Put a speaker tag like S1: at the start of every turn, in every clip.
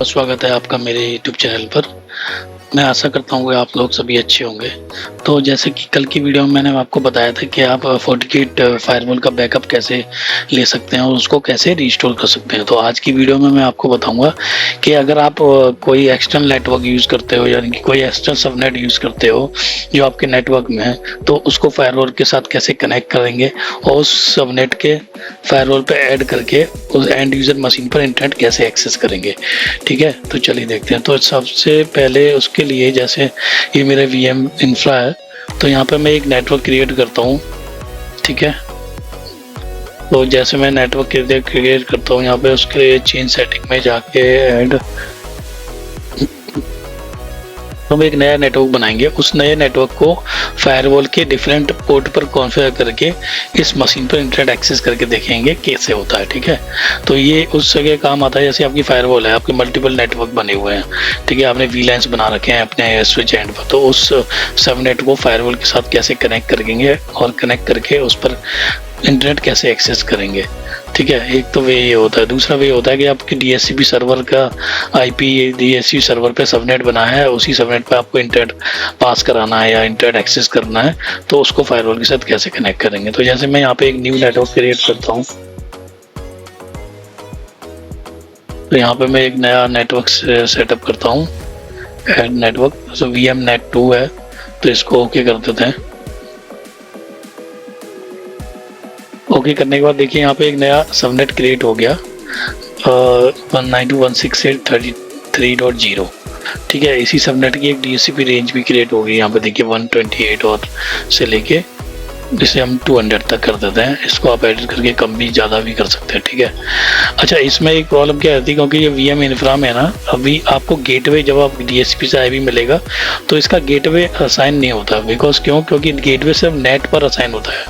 S1: स्वागत है आपका मेरे YouTube चैनल पर। मैं आशा करता हूँ कि आप लोग सभी अच्छे होंगे। तो जैसे कि कल की वीडियो में मैंने आपको बताया था कि आप FortiGate फायरवॉल का बैकअप कैसे ले सकते हैं और उसको कैसे रिस्टोर कर सकते हैं। तो आज की वीडियो में मैं आपको बताऊंगा कि अगर आप कोई एक्सटर्नल नेटवर्क यूज़ करते हो, यानी कि कोई एक्सटर्नल सबनेट यूज़ करते हो जो आपके नेटवर्क में है, तो उसको फायरवॉल के साथ कैसे कनेक्ट करेंगे और उस सबनेट के फायरवॉल पे ऐड करके उस एंड यूज़र मशीन पर इंटरनेट कैसे एक्सेस करेंगे। ठीक है, तो चलिए देखते हैं। तो सबसे पहले उसके लिए, जैसे ये मेरा VM इंफ्रा है, तो यहाँ पे मैं एक नेटवर्क क्रिएट करता हूँ। ठीक है, तो जैसे मैं नेटवर्क क्रिएट करता हूँ, यहाँ पे उसके चेंज सेटिंग में जाके ऐड, तो हम एक नया नेटवर्क बनाएंगे। उस नए नेटवर्क को फायरवॉल के डिफरेंट पोर्ट पर कॉन्फ़िगर करके इस मशीन पर इंटरनेट एक्सेस करके देखेंगे कैसे होता है। ठीक है, तो ये उस जगह काम आता है जैसे आपकी फायरवॉल है, आपके मल्टीपल नेटवर्क बने हुए हैं। ठीक है, आपने VLANs बना रखे हैं अपने स्विच एंड पर, तो उस सबनेट को फायरवॉल के साथ कैसे कनेक्ट करेंगे और कनेक्ट करके उस पर इंटरनेट कैसे एक्सेस करेंगे। ठीक है, एक तो वे ये होता है। दूसरा वे होता है कि आपके DHCP सर्वर का IP DHCP सर्वर पे सबनेट बना है, उसी सबनेट पे आपको इंटरनेट पास कराना है या इंटरनेट एक्सेस करना है, तो उसको फायरवॉल के साथ कैसे कनेक्ट करेंगे। तो जैसे मैं यहाँ पे एक न्यू नेटवर्क क्रिएट करता हूँ, तो यहाँ पे मैं एक नया नेटवर्क सेटअप करता हूँ, ऐड नेटवर्क। तो VMNet 2 है, तो इसको ओके कर देते हैं। ओके करने के बाद देखिए यहाँ पे एक नया सबनेट क्रिएट हो गया 192.168.33.0। ठीक है, इसी सबनेट की एक DHCP रेंज भी क्रिएट हो गई। यहाँ पे देखिए 128 और से लेके जिसे हम 200 तक कर देते हैं। इसको आप एडिट करके कम भी ज़्यादा भी कर सकते हैं। ठीक है, अच्छा, इसमें एक प्रॉब्लम क्या रहती है, क्योंकि ये VM इंफ्रा में है ना, अभी आपको गेटवे, जब आप DHCP से IP मिलेगा तो इसका गेटवे असाइन नहीं होता। बिकॉज क्योंकि गेटवे सिर्फ नेट पर असाइन होता है,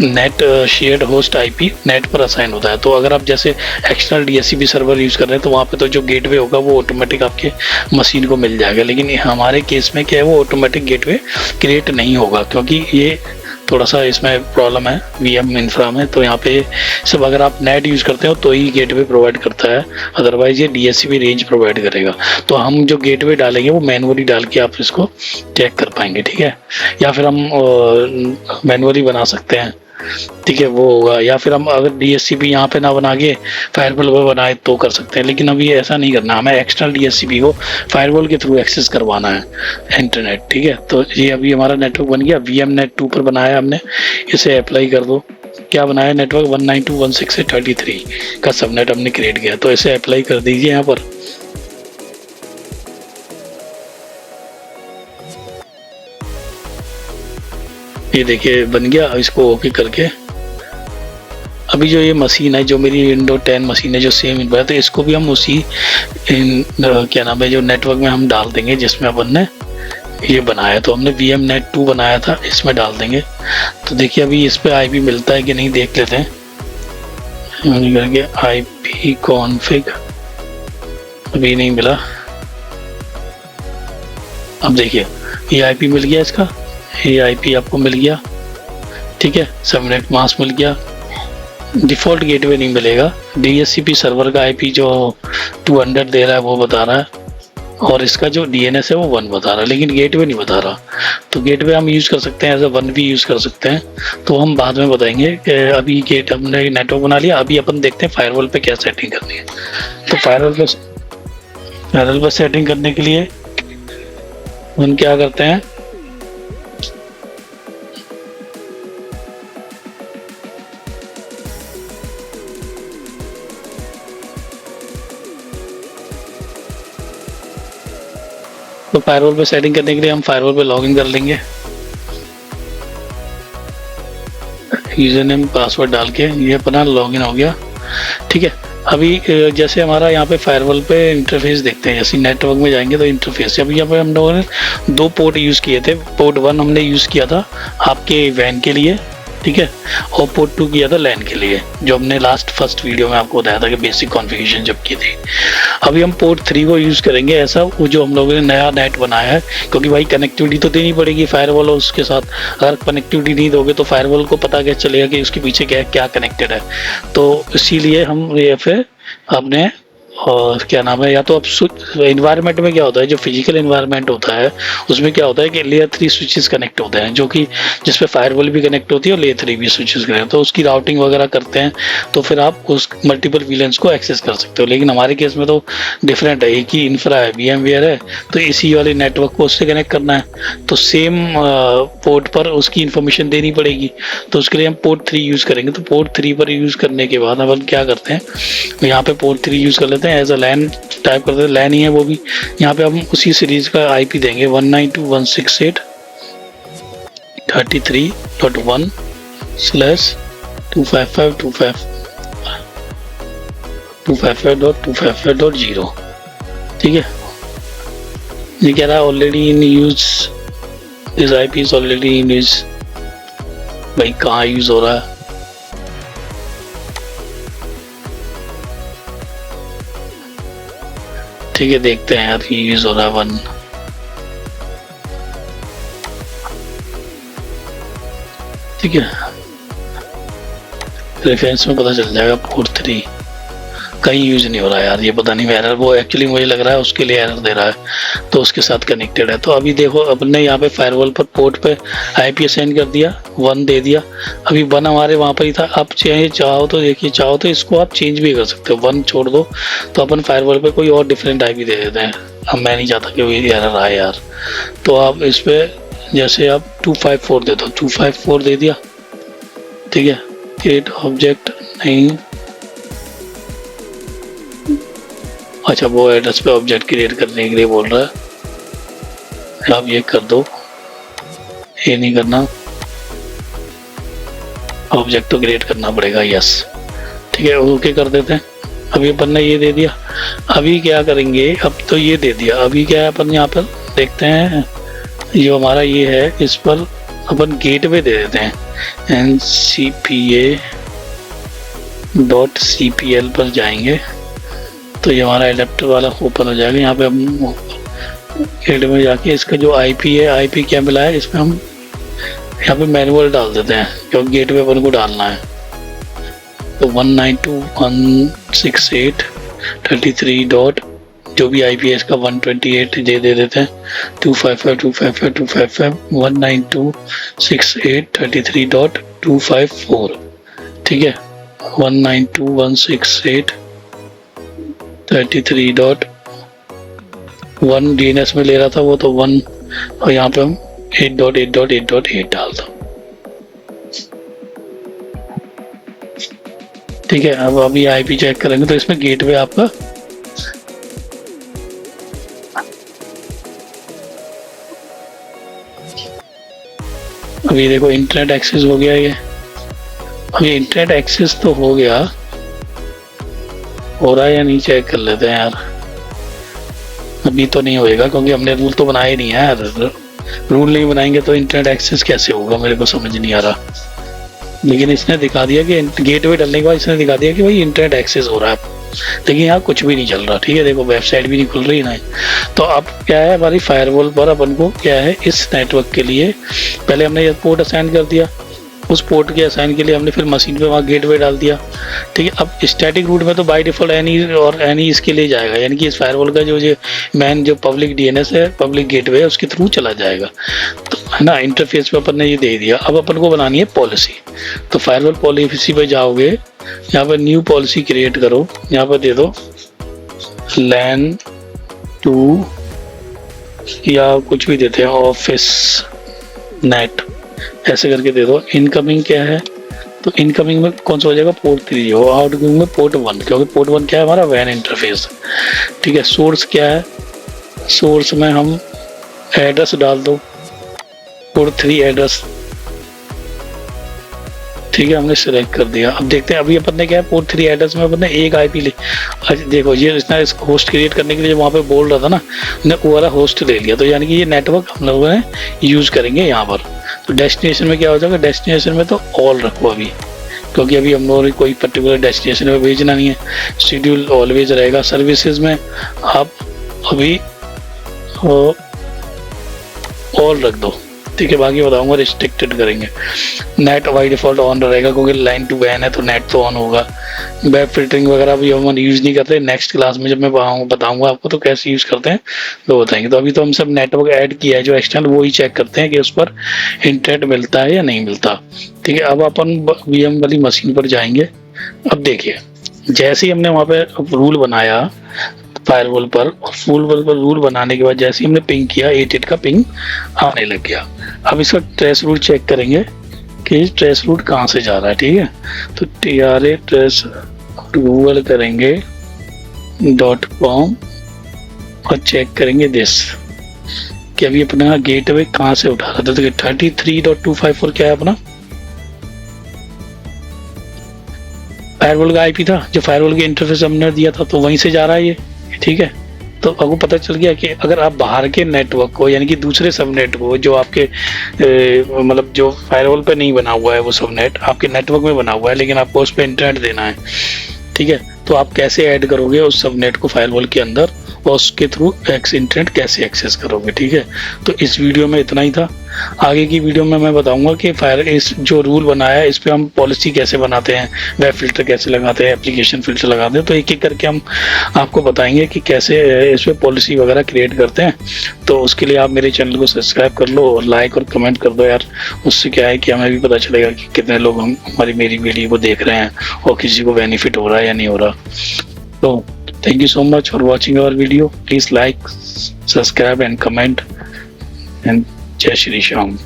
S1: net shared host IP net पर असाइन होता है। तो अगर आप जैसे एक्सटर्नल DHCP सर्वर यूज़ कर रहे हैं तो वहाँ पे तो जो गेटवे होगा वो ऑटोमेटिक आपके मशीन को मिल जाएगा। लेकिन हमारे केस में क्या है, वो ऑटोमेटिक गेटवे क्रिएट नहीं होगा, क्योंकि ये थोड़ा सा इसमें प्रॉब्लम है VM इंफ्रा में। तो यहाँ पे सब अगर आप नेट यूज़ करते हो तो ही गेटवे प्रोवाइड करता है, अदरवाइज ये DHCP रेंज प्रोवाइड करेगा। तो हम जो गेटवे डालेंगे वो मैनुअली डाल के आप इसको चेक कर पाएंगे। ठीक है, या फिर हम मैनुअली बना सकते हैं। ठीक है, वो होगा। या फिर हम अगर DHCP यहाँ पे ना बना के फायरवॉल पर बनाए तो कर सकते हैं, लेकिन अभी ऐसा नहीं करना, हमें एक्सटर्नल DHCP को फायरवॉल के थ्रू एक्सेस करवाना है इंटरनेट। ठीक है, तो ये अभी हमारा नेटवर्क बन गया, VMNet 2 पर बनाया हमने। इसे अप्लाई कर दो। क्या बनाया, नेटवर्क 192.168.33 का सबनेट हमने क्रिएट किया, तो इसे अप्लाई कर दीजिए यहाँ पर। ये देखिए बन गया। इसको ओके करके अभी जो ये मशीन है, जो मेरी विंडो 10 मशीन है, जो सेम इन्वर्टर, तो इसको भी हम उसी क्या नाम है, जो नेटवर्क में हम डाल देंगे जिसमें अपन ने ये बनाया। तो हमने VMNet 2 बनाया था, इसमें डाल देंगे। तो देखिए अभी इस पे IP मिलता है कि नहीं देख लेते हैं। करके IP कॉन्फ़िग अभी नहीं मिला। अब देखिए ये IP मिल गया, इसका ये IP आपको मिल गया। ठीक है, सबनेट मास्क मिल गया। डिफ़ॉल्ट गेटवे नहीं मिलेगा, DHCP सर्वर का IP जो 200 दे रहा है वो बता रहा है, और इसका जो DNS है वो 1 बता रहा है, लेकिन गेटवे नहीं बता रहा। तो गेटवे हम यूज़ कर सकते हैं, एज अ 1 भी यूज़ कर सकते हैं, तो हम बाद में बताएंगे कि अभी हमने नेटवर्क बना लिया। अभी अपन देखते हैं फायरवॉल पे क्या सेटिंग करनी है। तो फायरवॉल पर सेटिंग करने के लिए हम क्या करते हैं, तो फायरवॉल पे सेटिंग करने के लिए हम फायरवॉल पे लॉगिन कर लेंगे, यूजर नेम पासवर्ड डाल के। ये अपना लॉगिन हो गया। ठीक है, अभी जैसे हमारा यहाँ पे फायरवॉल पे इंटरफेस देखते हैं, जैसे नेटवर्क में जाएंगे तो इंटरफेस। अभी यहाँ पे हम लोगों ने 2 पोर्ट यूज़ किए थे। पोर्ट 1 हमने यूज़ किया था आपके वैन के लिए, ठीक है, और पोर्ट 2 किया था LAN के लिए, जो हमने फर्स्ट वीडियो में आपको बताया था कि बेसिक कॉन्फ़िगरेशन जब की थी। अभी हम पोर्ट 3 को यूज़ करेंगे, ऐसा वो जो हम लोगों ने नया नेट बनाया है, क्योंकि भाई कनेक्टिविटी तो देनी पड़ेगी फायरवॉल और उसके साथ। अगर कनेक्टिविटी नहीं दोगे तो फायरवॉल को पता कैसे चलेगा कि उसके पीछे क्या क्या कनेक्टेड है। तो इसीलिए हम ये फिर अपने और क्या नाम है, या तो अब इन्वायरमेंट में क्या होता है, जो फिजिकल इन्वायरमेंट होता है उसमें क्या होता है कि लेयर 3 स्विचेस कनेक्ट होते हैं, जो कि जिस पे फायरवॉल भी कनेक्ट होती है और लेयर 3 भी स्विचेस कनेक्ट, तो उसकी राउटिंग वगैरह करते हैं, तो फिर आप उस मल्टीपल वीलैंस को एक्सेस कर सकते हो। लेकिन हमारे केस में तो डिफरेंट है, एक ही इंफ्रा है, VMware है, तो इसी वाले नेटवर्क को उससे कनेक्ट करना है, तो सेम पोर्ट पर उसकी इंफॉर्मेशन देनी पड़ेगी। तो उसके लिए हम पोर्ट 3 यूज़ करेंगे। तो पोर्ट 3 पर यूज़ करने के बाद अपन क्या करते हैं, यहाँ पे पोर्ट 3 यूज़ कर लेते हैं, एज अ लैन टाइप करते हैं, लैन ही है वो भी। यहाँ पे हम उसी सीरीज का IP देंगे 192.168.33.255.255.0। ठीक है, ये कह रहा है already in use, this IP is already in use. भाई कहाँ यूज हो रहा है, ठीक है देखते हैं यार, ये यूज हो रहा है 1। ठीक है, रेफरेंस में पता चल जाएगा पोर्ट 3 कहीं यूज नहीं हो रहा है यार, ये पता नहीं एरर, वो एक्चुअली मुझे लग रहा है उसके लिए एरर दे रहा है, तो उसके साथ कनेक्टेड है। तो अभी देखो अपन ने यहाँ पे फायरवॉल पर पोर्ट पे IP असाइन कर दिया, 1 दे दिया, अभी 1 हमारे वहाँ पर ही था। आप चाहो तो देखिए, चाहो तो इसको आप चेंज भी कर सकते हो, 1 छोड़ दो तो अपन फायरवॉल पे कोई और डिफरेंट IP दे देते हैं। अब मैं नहीं चाहता कि वो एरर आए यार, तो आप इस पर जैसे आप 254 दे दो, 254 दे दिया। ठीक है, क्रिएट ऑब्जेक्ट नहीं, अच्छा वो एड्रेस पे ऑब्जेक्ट क्रिएट करने के लिए बोल रहा है, आप ये कर दो, ये नहीं करना, ऑब्जेक्ट तो क्रिएट करना पड़ेगा, यस। ठीक है, ओके कर देते हैं। अभी अपन ने ये दे दिया, अभी क्या करेंगे, अब तो ये दे दिया, अभी क्या है अपन यहाँ पर देखते हैं, जो हमारा ये है इस पर अपन गेटवे दे देते हैं, ncpa.cpl पर जाएंगे तो ये हमारा एडेप्टर वाला ओपन हो जाएगा। यहाँ पे हम गेटवे में जाके इसका जो IP है, IP क्या मिला है इसमें, हम यहाँ पे मैनुअल डाल देते हैं क्योंकि गेटवे अपन को डालना है। तो 192.168.33 डॉट जो भी IP है इसका 128 दे देते हैं, 255.255.255 192.168.33.254। ठीक है, 192.168.33.1 DNS में ले रहा था वो, तो 1 और यहाँ पे हम 8.8.8.8 डालता। ठीक है, अब अभी IP चेक करेंगे तो इसमें गेटवे आपका अभी देखो इंटरनेट एक्सेस हो गया, ये अभी इंटरनेट एक्सेस तो हो गया, हो रहा है या नहीं चेक कर लेते हैं यार। अभी तो नहीं होएगा क्योंकि हमने रूल तो बनाए नहीं है यार, रूल नहीं बनाएंगे तो इंटरनेट एक्सेस कैसे होगा, मेरे को समझ नहीं आ रहा। लेकिन इसने दिखा दिया कि गेटवे डालने के बाद इसने दिखा दिया कि भाई इंटरनेट एक्सेस हो रहा है, लेकिन यहाँ कुछ भी नहीं चल रहा। ठीक है, देखो वेबसाइट भी नहीं खुल रही ना। तो अब क्या है, हमारी फायरवॉल पर अपन को क्या है, इस नेटवर्क के लिए पहले हमने ये पोर्ट असाइन कर दिया, उस पोर्ट के असाइन के लिए हमने फिर मशीन पे वहाँ गेटवे डाल दिया। ठीक है, अब स्टैटिक रूट में तो बाय डिफॉल्ट एनी और एनी इसके लिए जाएगा, यानी कि इस फायरवॉल का जो मेन जो पब्लिक DNS है, पब्लिक गेटवे है, उसके थ्रू चला जाएगा। तो है ना, इंटरफेस पे अपन ने ये दे दिया। अब अपन को बनानी है पॉलिसी, तो फायरवॉल पॉलिसी पे जाओगे, यहाँ पर न्यू पॉलिसी क्रिएट करो, यहाँ पर दे दो LAN 2 या कुछ भी देते हैं, ऑफिस नेट ऐसे करके दे दो। इनकमिंग क्या है, तो इनकमिंग में कौन सा हो जाएगा, पोर्ट 3 हो, आउटगोइंग में पोर्ट 1, क्योंकि पोर्ट 1 क्या है हमारा वैन इंटरफेस। ठीक है, सोर्स क्या है, सोर्स में हम एड्रेस डाल दो, पोर्ट 3 एड्रेस। ठीक है, हमने सेलेक्ट कर दिया। अब देखते हैं अभी अपन ने क्या है, पोर्ट 3 एड्रेस में अपन ने एक IP ले, देखो ये इसने इस होस्ट क्रिएट करने के लिए वहाँ पे बोल रहा था ना, ने वो वाला होस्ट ले लिया, तो यानी कि ये नेटवर्क हम लोगों ने यूज करेंगे यहाँ पर। तो डेस्टिनेशन में क्या हो जाएगा, डेस्टिनेशन में तो ऑल रखो अभी, क्योंकि अभी हम लोगों ने कोई पर्टिकुलर डेस्टिनेशन में भेजना नहीं है, शेड्यूल ऑलवेज रहेगा। सर्विसेज में आप अभी ऑल रख दो, ठीक है, बाकी बताऊंगा। रिस्ट्रिक्टेड करेंगे, नेट बाई डिफॉल्ट ऑन रहेगा क्योंकि लाइन टू वैन है तो नेट तो ऑन होगा। वेब फिल्टरिंग वगैरह भी हम यूज़ नहीं करते, नेक्स्ट क्लास में जब मैं बताऊंगा आपको तो कैसे यूज़ करते हैं तो बताएंगे। तो अभी तो हम सब नेटवर्क ऐड किया है जो एक्सटर्नल, वो ही चेक करते हैं कि उस पर इंटरनेट मिलता है या नहीं मिलता। ठीक है, अब अपन VM वाली मशीन पर जाएंगे। अब देखिए, जैसे ही हमने वहाँ पे रूल बनाया फायरवॉल पर, फुल पर रूल बनाने के बाद जैसे ही हमने पिंग किया 88 का पिंग आने लग गया। अब इसका ट्रेस रूट चेक करेंगे कि ट्रेस रूट कहाँ से जा रहा है। ठीक है, तो TRA ट्रेस गूगल करेंगे .com और चेक करेंगे दिस कि अभी अपना गेटवे कहाँ से उठा रहा था। तो 33.254 क्या है अपना फायरवॉल का IP था, जो फायरवॉल के इंटरफेस हमने दिया था तो वहीं से जा रहा है ये। ठीक है, तो आपको पता चल गया कि अगर आप बाहर के नेटवर्क को यानी कि दूसरे सबनेट को जो आपके मतलब जो फायरवॉल पे नहीं बना हुआ है वो सबनेट आपके नेटवर्क में बना हुआ है लेकिन आपको उस पर इंटरनेट देना है। ठीक है, तो आप कैसे ऐड करोगे उस सबनेट को फायरवॉल के अंदर और उसके थ्रू इंटरनेट कैसे एक्सेस करोगे। ठीक है, तो इस वीडियो में इतना ही था। आगे की वीडियो में मैं बताऊंगा कि इस जो रूल बनाया है इस पे हम पॉलिसी कैसे बनाते हैं, वेब फिल्टर कैसे लगाते हैं, एप्लीकेशन फिल्टर लगाते हैं। तो एक एक करके हम आपको बताएंगे कि कैसे इस पे पॉलिसी वगैरह क्रिएट करते हैं। तो उसके लिए आप मेरे चैनल को सब्सक्राइब कर लो और लाइक और कमेंट कर दो यार। उससे क्या है कि हमें भी पता चलेगा कि कितने लोग मेरी वीडियो को देख रहे हैं और किसी को बेनिफिट हो रहा है या नहीं हो रहा। तो thank you so much for watching our video. Please like, subscribe and comment, and Jai Shri Shyam.